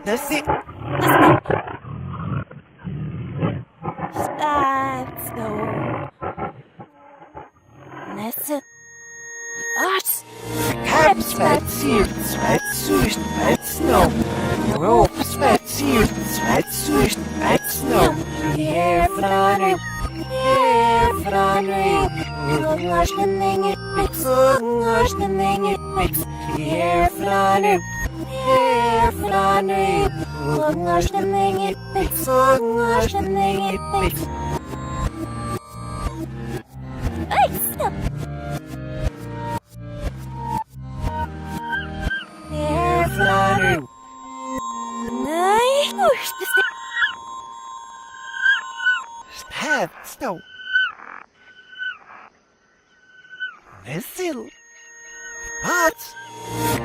Nasi. Spätzle. Nesse. Art. Kapspaziert, Spätzücht, Spätzno. Rob, spaziert, Spätzücht, Spätzno. Herfrane. Ungashtenenge mix. Herfrane. Ungashtenenge mix. Ay, stop. Herfrane. Nej, usch, det Spätzno. Nessil. Pats.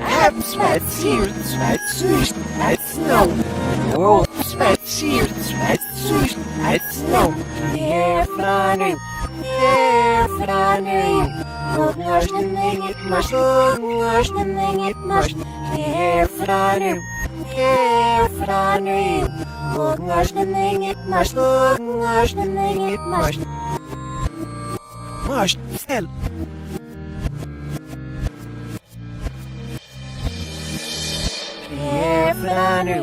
Kapspaziert, Spätzücht, Spätzno. Rob, spaziert, Spätzücht, Spätzno. Herfrane. Ungashtenenge mix. Herfrane. Ungashtenenge mix. Маш, сел. Herfrane.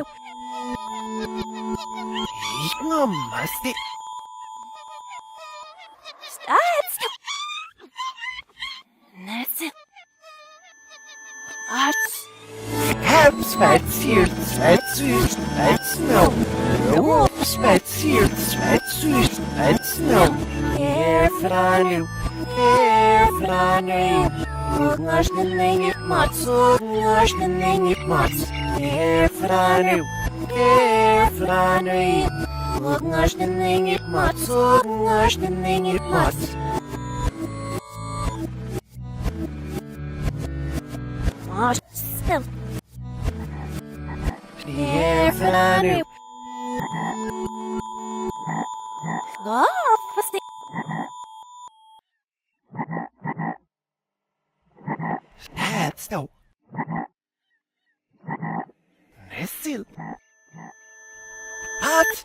Ich nomasti. Spätzle. Nesse. Art. Kapspaziert, Spätzücht, Spätzno. Rob, spaziert, Spätzücht, Spätzno. Herfrane. Ungashtenenge mix. Herfrane. Ungashtenenge mix. Art. Still. Herfrane. Oh, what's the... Spätzno. Nessil. Pats.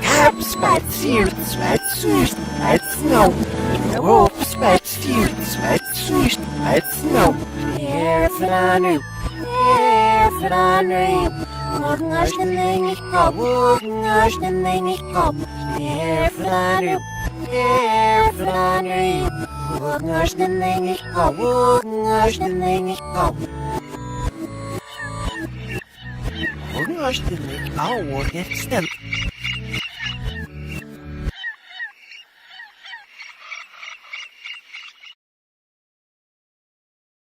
Kapspaziert, Spätzücht, Spätzno. Rob, spaziert, Spätzücht, Spätzno. Herfrane. Ungashtenenge mix. Herfrane. Ungashtenenge mix. Ungashtenenge. Au, jetzt stimmt.